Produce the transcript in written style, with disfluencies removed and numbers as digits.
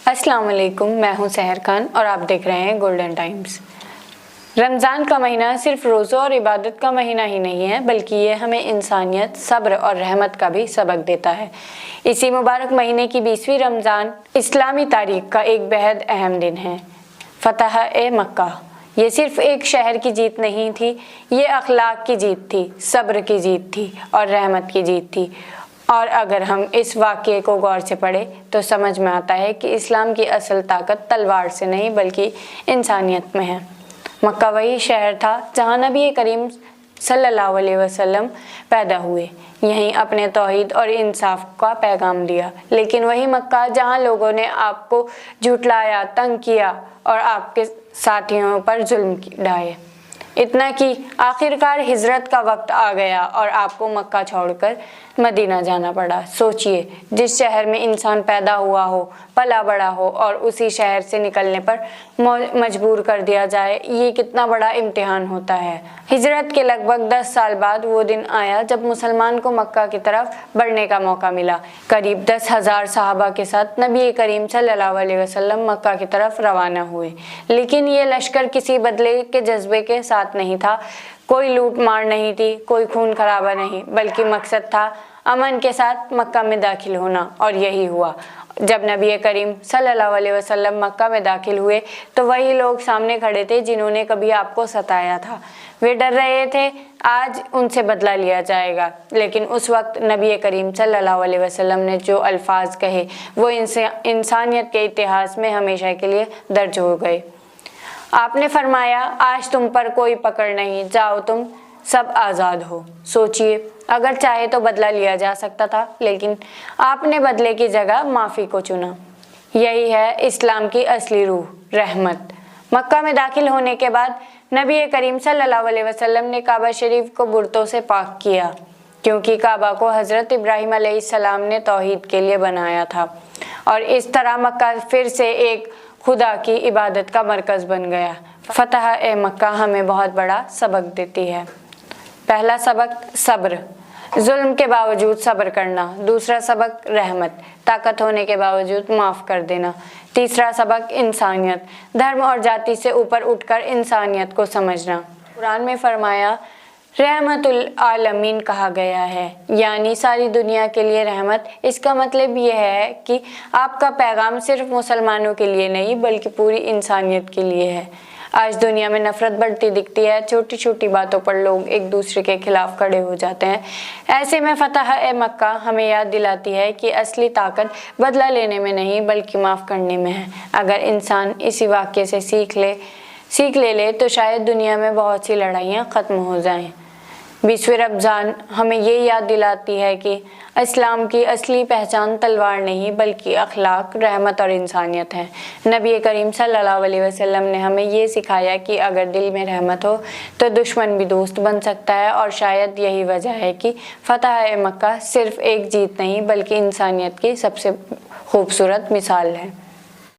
अस्सलाम वालेकुम, मैं हूं सहर खान और आप देख रहे हैं गोल्डन टाइम्स। रमज़ान का महीना सिर्फ रोज़ों और इबादत का महीना ही नहीं है, बल्कि ये हमें इंसानियत, सब्र और रहमत का भी सबक देता है। इसी मुबारक महीने की 20वीं रमज़ान इस्लामी तारीख का एक बेहद अहम दिन है, फतह-ए-मक्का। ये सिर्फ एक शहर की जीत नहीं थी, ये अखलाक की जीत थी, सब्र की जीत थी और रहमत की जीत थी। और अगर हम इस वाक़ये को गौर से पढ़ें तो समझ में आता है कि इस्लाम की असल ताकत तलवार से नहीं बल्कि इंसानियत में है। मक्का वही शहर था जहाँ नबी करीम सल्लल्लाहु अलैहि वसल्लम पैदा हुए, यहीं अपने तौहीद और इंसाफ का पैगाम दिया। लेकिन वही मक्का जहाँ लोगों ने आपको झुठलाया, तंग किया और आपके साथियों पर जुल्म ढाए। इतना कि आखिरकार हिजरत का वक्त आ गया और आपको मक्का छोड़कर मदीना जाना पड़ा। सोचिए, जिस शहर में इंसान पैदा हुआ हो, पला बड़ा हो और उसी शहर से निकलने पर मजबूर कर दिया जाए, ये कितना बड़ा इम्तिहान होता है। हिजरत के लगभग 10 साल बाद वो दिन आया जब मुसलमान को मक्का की तरफ बढ़ने का मौका मिला। करीब 10,000 सहाबा के साथ नबी करीम सल्लल्लाहु अलैहि वसल्लम मक्का की तरफ रवाना हुए। लेकिन ये लश्कर किसी बदले के जज्बे के साथ नहीं था, कोई लूट मार नहीं थी, कोई खून खराबा नहीं, बल्कि मकसद था अमन के साथ मक्का में दाखिल होना। और यही हुआ। जब नबी करीम सल्लल्लाहु अलैहि वसल्लम मक्का में दाखिल हुए तो वही लोग सामने खड़े थे जिन्होंने कभी आपको सताया था। वे डर रहे थे आज उनसे बदला लिया जाएगा। लेकिन उस वक्त नबी करीम सल्लल्लाहु अलैहि वसल्लम ने जो अल्फाज कहे वो इंसानियत के इतिहास में हमेशा के लिए दर्ज हो गए। आपने फरमाया, आज तुम पर कोई पकड़ नहीं, जाओ तुम सब आज़ाद हो। सोचिए, अगर चाहे तो बदला लिया जा सकता था, लेकिन आपने बदले की जगह माफ़ी को चुना। यही है इस्लाम की असली रूह, रहमत। मक्का में दाखिल होने के बाद नबी करीम सल्लल्लाहु अलैहि वसल्लम ने काबा शरीफ को बुर्तों से पाक किया, क्योंकि काबा को हज़रत इब्राहीम अलैहिस्सलाम ने तौहीद के लिए बनाया था। और इस तरह मक्का फिर से एक खुदा की इबादत का मरकज़ बन गया। फतह-ए-मक्का हमें बहुत बड़ा सबक देती है। पहला सबक सब्र, जुल्म के बावजूद सब्र करना। दूसरा सबक रहमत, ताकत होने के बावजूद माफ़ कर देना। तीसरा सबक इंसानियत, धर्म और जाति से ऊपर उठकर इंसानियत को समझना। कुरान में फरमाया, रहमतुल आलमीन कहा गया है, यानी सारी दुनिया के लिए रहमत। इसका मतलब यह है कि आपका पैगाम सिर्फ मुसलमानों के लिए नहीं बल्कि पूरी इंसानियत के लिए है। आज दुनिया में नफरत बढ़ती दिखती है, छोटी छोटी बातों पर लोग एक दूसरे के खिलाफ खड़े हो जाते हैं। ऐसे में फतह-ए-मक्का हमें याद दिलाती है कि असली ताकत बदला लेने में नहीं बल्कि माफ़ करने में है। अगर इंसान इसी वाक़ये से सीख ले तो शायद दुनिया में बहुत सी लड़ाइयाँ ख़त्म हो जाएं। 20वीं रमज़ान हमें ये याद दिलाती है कि इस्लाम की असली पहचान तलवार नहीं बल्कि अखलाक, रहमत और इंसानियत है। नबी करीम सल्लल्लाहु अलैहि वसल्लम ने हमें ये सिखाया कि अगर दिल में रहमत हो तो दुश्मन भी दोस्त बन सकता है। और शायद यही वजह है कि फतह-ए-मक्का सिर्फ एक जीत नहीं बल्कि इंसानियत की सबसे खूबसूरत मिसाल है।